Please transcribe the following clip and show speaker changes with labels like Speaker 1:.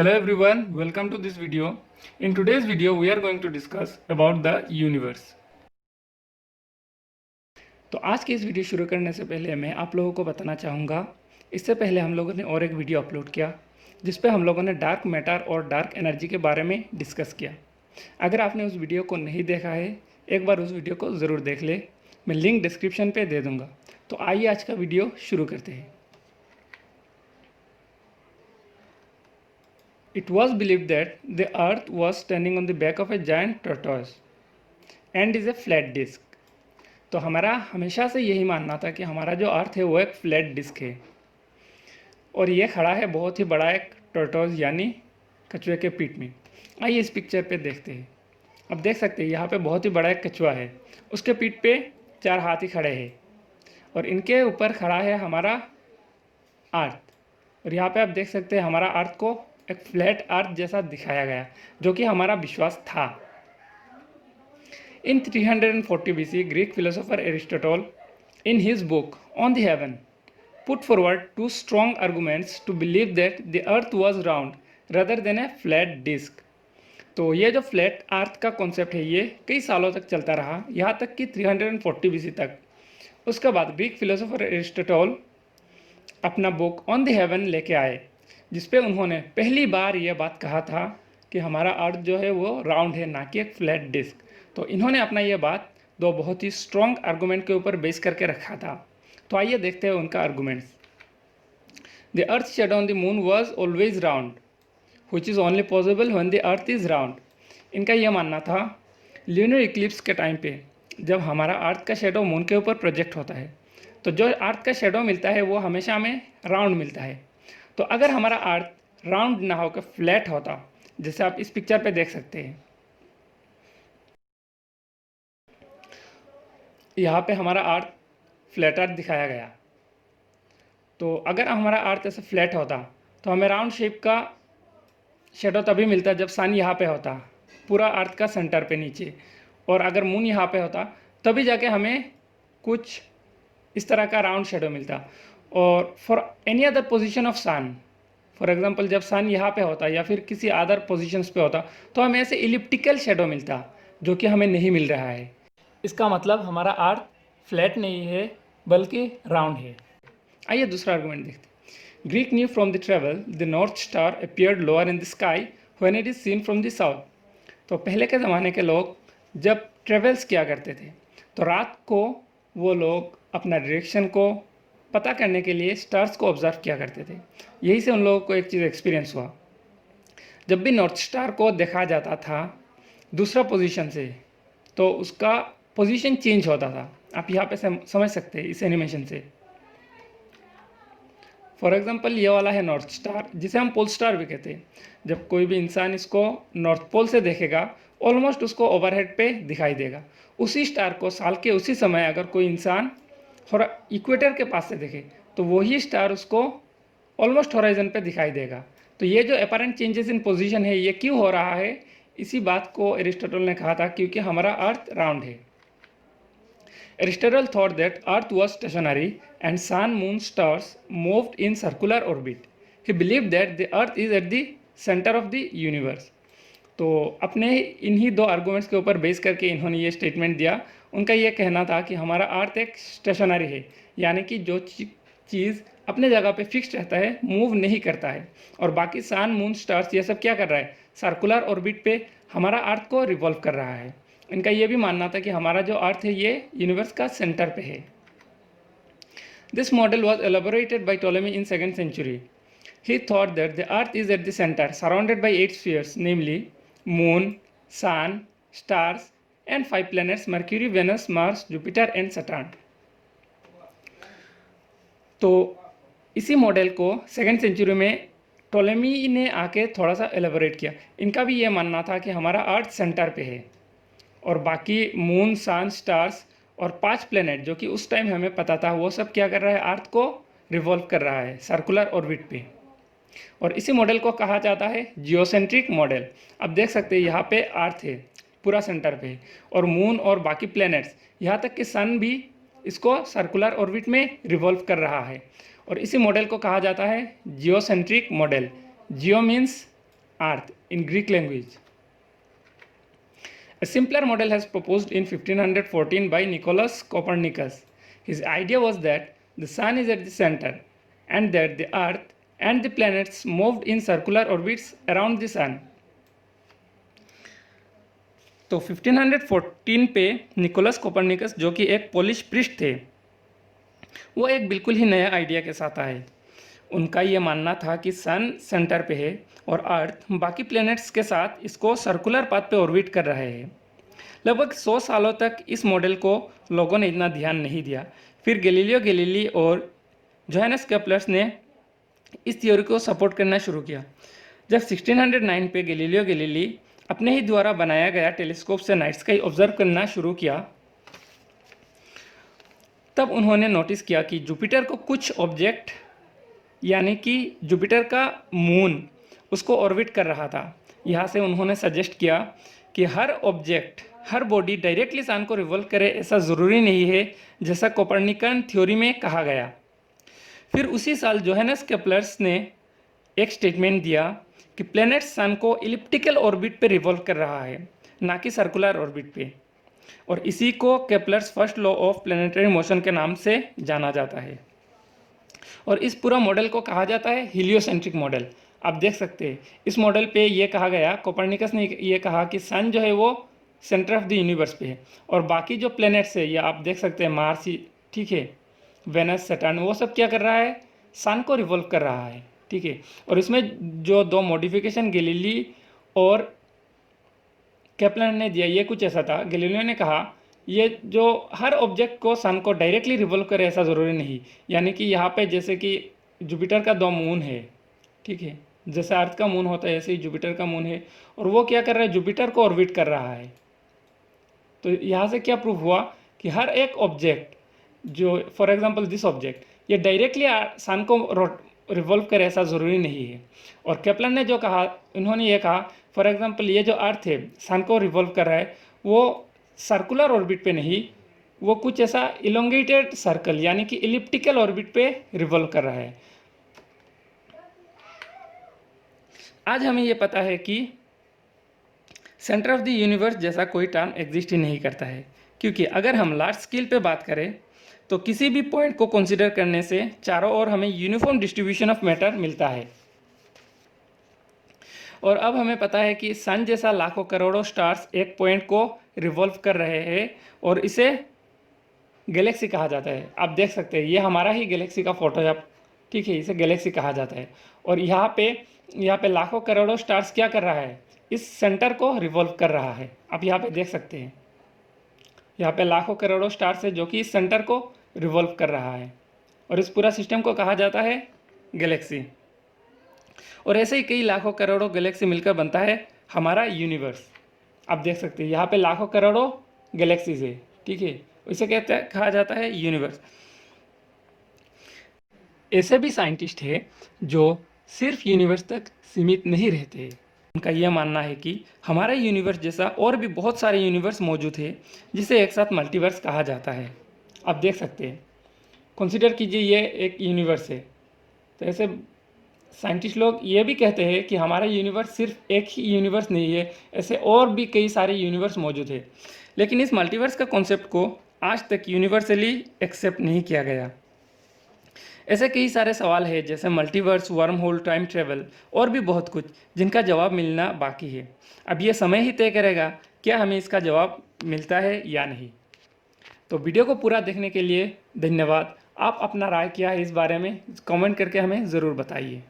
Speaker 1: Hello everyone, welcome to this video. In today's video, we are going to discuss about the universe. तो आज की इस video शुरू करने से पहले मैं आप लोगों को बताना चाहूँगा, इससे पहले हम लोगों ने और एक वीडियो अपलोड किया जिस पे हम लोगों ने डार्क मैटर और डार्क एनर्जी के बारे में डिस्कस किया। अगर आपने उस वीडियो को नहीं देखा है, एक बार उस वीडियो को ज़रूर देख ले, मैं लिंक डिस्क्रिप्शन पे दे दूँगा। तो आइए आज का वीडियो शुरू करते हैं। It was believed that the earth was standing on the back of a giant tortoise and is a flat disk. तो हमारा हमेशा से यही मानना था कि हमारा जो अर्थ है वो एक फ्लैट डिस्क है और ये खड़ा है बहुत ही बड़ा एक टर्टोज यानी कछुए के पीठ में। आइए इस पिक्चर पे देखते हैं। अब देख सकते हैं यहाँ पे बहुत ही बड़ा एक कछुआ है, उसके पीठ पे 4 हाथी खड़े हैं और इनके ऊपर खड़ा है हमारा अर्थ। और यहाँ पे आप देख सकते हैं हमारा अर्थ को एक फ्लैट अर्थ जैसा दिखाया गया, जो कि हमारा विश्वास था। In 340 BC, Greek philosopher Aristotle, in his book On the Heaven, put forward 2 strong arguments to believe that the earth was round rather than a flat disk. तो ये जो फ्लैट अर्थ का कॉन्सेप्ट है ये कई सालों तक चलता रहा, यहाँ तक कि 340 BC तक। उसके बाद ग्रीक फिलोसोफर एरिस्टोटल अपना बुक ऑन द हेवन लेके आए, जिसपे उन्होंने पहली बार ये बात कहा था कि हमारा अर्थ जो है वो राउंड है, ना कि एक फ्लैट डिस्क। तो इन्होंने अपना ये बात 2 बहुत ही स्ट्रॉन्ग आर्गूमेंट के ऊपर बेस करके रखा था। तो आइए देखते हैं उनका arguments. The earth shadow on the moon was always round which is only possible when the earth is round. इनका यह मानना था ल्यूनर इक्लिप्स के टाइम पे जब हमारा अर्थ का शेडो मून के ऊपर प्रोजेक्ट होता है, तो जो अर्थ का शेडो मिलता है वो हमेशा हमें राउंड मिलता है। तो अगर हमारा अर्थ राउंड ना होकर फ्लैट होता, जैसे आप इस पिक्चर पे देख सकते हैं, यहाँ पे हमारा अर्थ फ्लैट अर्थ दिखाया गया। तो अगर हमारा अर्थ ऐसे फ्लैट होता तो हमें राउंड शेप का शेडो तभी मिलता जब सन यहाँ पे होता, पूरा अर्थ का सेंटर पे नीचे, और अगर मून यहाँ पे होता तभी जाके हमें कुछ इस तरह का राउंड शेडो मिलता। और for any other position of sun, for example जब सन यहाँ पे होता या फिर किसी अदर पोजीशंस पे होता तो हमें ऐसे इलिप्टिकल शेडो मिलता, जो कि हमें नहीं मिल रहा है। इसका मतलब हमारा अर्थ फ्लैट नहीं है बल्कि राउंड है। आइए दूसरा आर्गुमेंट देखते हैं। Greek new from the travel the north star appeared lower in the sky when it is seen from the south. तो पहले के ज़माने के लोग जब ट्रेवल्स किया करते थे तो रात को वो लोग अपना डायरेक्शन को पता करने के लिए स्टार्स को ऑब्जर्व किया करते थे। यही से उन लोगों को एक चीज़ एक्सपीरियंस हुआ, जब भी नॉर्थ स्टार को देखा जाता था दूसरा पोजीशन से तो उसका पोजीशन चेंज होता था। आप यहाँ पे समझ सकते हैं इस एनिमेशन से। फॉर एग्जांपल ये वाला है नॉर्थ स्टार, जिसे हम पोल स्टार भी कहते हैं। जब कोई भी इंसान इसको नॉर्थ पोल से देखेगा ऑलमोस्ट उसको ओवरहेड पे दिखाई देगा। उसी स्टार को साल के उसी समय अगर कोई इंसान इक्वेटर के पास से देखे तो वही स्टार उसको ऑलमोस्ट होराइजन पे दिखाई देगा। तो ये जो अपरेंट चेंजेस इन पोजीशन है ये क्यों हो रहा है, इसी बात को एरिस्टोटल ने कहा था क्योंकि हमारा अर्थ राउंड है। Aristotle thought that Earth was stationary and Sun, Moon, stars moved in circular orbit. He believed that the Earth is at the center of the universe. तो अपने इन्हीं 2 आर्गूमेंट्स के ऊपर बेस करके इन्होंने ये स्टेटमेंट दिया। उनका ये कहना था कि हमारा अर्थ एक स्टेशनरी है, यानी कि जो चीज़ अपने जगह पे फिक्स रहता है, मूव नहीं करता है, और बाकी सन, मून, स्टार्स ये सब क्या कर रहा है, सर्कुलर ऑर्बिट पे हमारा अर्थ को रिवॉल्व कर रहा है। इनका ये भी मानना था कि हमारा जो अर्थ है ये यूनिवर्स का सेंटर पे है। This model was elaborated by Ptolemy in 2nd century. He thought that the earth is at the center, surrounded by 8 spheres, namely moon, sun, stars and 5 planets, Mercury, Venus, Mars, Jupiter and Saturn. तो इसी model को 2nd century में Ptolemy ने आके थोड़ा सा elaborate किया। इनका भी ये मानना था कि हमारा अर्थ सेंटर पे है और बाकी मून, सन, स्टार्स और 5 प्लेनेट जो कि उस टाइम हमें पता था वो सब क्या कर रहा है, अर्थ को रिवॉल्व कर रहा है सर्कुलर ऑर्बिट पे। और इसी मॉडल को कहा जाता है जियोसेंट्रिक मॉडल। अब देख सकते हैं यहाँ पे अर्थ है पूरा सेंटर पे और मून और बाकी प्लैनेट्स, यहाँ तक कि सन भी इसको सर्कुलर ऑर्बिट में रिवॉल्व कर रहा है। और इसी मॉडल को कहा जाता है geocentric model. Jio means Earth in Greek language. A simpler model has proposed in 1514 by Nicolaus Copernicus. His idea was that the sun is at the center and that the earth and the planets moved in circular orbits around the sun. तो 1514 पे Nicholas Copernicus जो कि एक Polish priest थे, वो एक बिल्कुल ही नया आइडिया के साथ आए। उनका ये मानना था कि सन सेंटर पे है और अर्थ बाकी प्लैनेट्स के साथ इसको सर्कुलर पाथ पे ऑर्बिट कर रहे हैं। लगभग 100 सालों तक इस मॉडल को लोगों ने इतना ध्यान नहीं दिया। फिर गैलीलियो गैलीली और जोहानस केपलर ने इस थ्योरी को सपोर्ट करना शुरू किया। जब 1609 पे गैलीलियो गैलीली अपने ही द्वारा बनाया गया टेलीस्कोप से नाइट स्काई ऑब्जर्व करना शुरू किया, तब उन्होंने नोटिस किया कि जुपिटर को कुछ ऑब्जेक्ट यानी कि जुपिटर का मून उसको ऑर्बिट कर रहा था। यहाँ से उन्होंने सजेस्ट किया कि हर ऑब्जेक्ट, हर बॉडी डायरेक्टली सन को रिवॉल्व करे ऐसा ज़रूरी नहीं है, जैसा कोपरनिकन थ्योरी में कहा गया। फिर उसी साल जोहानस केपलर्स ने एक स्टेटमेंट दिया कि प्लैनेट सन को इलिप्टिकल ऑर्बिट पे रिवॉल्व कर रहा है, ना कि सर्कुलर ऑर्बिट पे, और इसी को Kepler's first law of planetary motion के नाम से जाना जाता है। और इस पूरा मॉडल को कहा जाता है हीलियोसेंट्रिक मॉडल। आप देख सकते हैं इस मॉडल पे ये कहा गया, कोपरनिकस ने ये कहा कि सन जो है वो सेंटर ऑफ द यूनिवर्स पे है और बाकी जो प्लैनेट्स है, या आप देख सकते हैं मार्स, ठीक है, वेनस, सैटर्न, वो सब क्या कर रहा है, सन को रिवॉल्व कर रहा है, ठीक है। और इसमें जो दो मॉडिफिकेशन गैलीली और केपलर ने दिया, ये कुछ ऐसा था। गैलीलियो ने कहा ये जो हर ऑब्जेक्ट को सन को डायरेक्टली रिवॉल्व करे ऐसा ज़रूरी नहीं, यानी कि यहाँ पे जैसे कि जुपिटर का 2 मून है, ठीक है, जैसे अर्थ का मून होता है ऐसे ही जुपिटर का मून है, और वो क्या कर रहा है, जुपिटर को ऑर्बिट कर रहा है। तो यहाँ से क्या प्रूव हुआ कि हर एक ऑब्जेक्ट जो, फॉर एग्जांपल दिस ऑब्जेक्ट, ये डायरेक्टली सन को रिवॉल्व करे ऐसा ज़रूरी नहीं है। और केपलर ने जो कहा, उन्होंने ये कहा फॉर एग्जांपल ये जो अर्थ है सन को रिवॉल्व कर रहा है, वो सर्कुलर ऑर्बिट पे नहीं, वो कुछ ऐसा इलोंगेटेड सर्कल यानी कि इलिप्टिकल ऑर्बिट पे रिवॉल्व कर रहा है। आज हमें ये पता है कि सेंटर ऑफ द यूनिवर्स जैसा कोई टर्म एग्जिस्ट ही नहीं करता है, क्योंकि अगर हम लार्ज स्केल पे बात करें तो किसी भी पॉइंट को कंसीडर करने से चारों ओर हमें यूनिफॉर्म डिस्ट्रीब्यूशन ऑफ मैटर मिलता है। और अब हमें पता है कि सन जैसा लाखों करोड़ों स्टार्स एक पॉइंट को रिवॉल्व कर रहे हैं और इसे गैलेक्सी कहा जाता है। आप देख सकते हैं ये हमारा ही गैलेक्सी का फोटो है, ठीक है, इसे गैलेक्सी कहा जाता है। और यहाँ पे लाखों करोड़ों स्टार्स क्या कर रहा है, इस सेंटर को रिवॉल्व कर रहा है। आप यहाँ पे देख सकते हैं यहाँ पे लाखों करोड़ों स्टार्स है जो कि इस सेंटर को रिवॉल्व कर रहा है, और इस पूरा सिस्टम को कहा जाता है गैलेक्सी। और ऐसे ही कई लाखों करोड़ों गैलेक्सी मिलकर बनता है हमारा यूनिवर्स। आप देख सकते हैं यहाँ पे लाखों करोड़ों गैलेक्सीज है, ठीक है, इसे कहा जाता है यूनिवर्स। ऐसे भी साइंटिस्ट हैं जो सिर्फ यूनिवर्स तक सीमित नहीं रहते। उनका यह मानना है कि हमारा यूनिवर्स जैसा और भी बहुत सारे यूनिवर्स मौजूद है, जिसे एक साथ मल्टीवर्स कहा जाता है। आप देख सकते हैं, कंसीडर कीजिए ये एक यूनिवर्स है, तो ऐसे साइंटिस्ट लोग ये भी कहते हैं कि हमारा यूनिवर्स सिर्फ एक ही यूनिवर्स नहीं है, ऐसे और भी कई सारे यूनिवर्स मौजूद है। लेकिन इस मल्टीवर्स का कॉन्सेप्ट को आज तक यूनिवर्सली एक्सेप्ट नहीं किया गया। ऐसे कई सारे सवाल हैं जैसे multiverse, worm hole, time travel और भी बहुत कुछ, जिनका जवाब मिलना बाकी है। अब ये समय ही तय करेगा क्या हमें इसका जवाब मिलता है या नहीं। तो वीडियो को पूरा देखने के लिए धन्यवाद। आप अपना राय क्या है इस बारे में कमेंट करके हमें ज़रूर बताइए।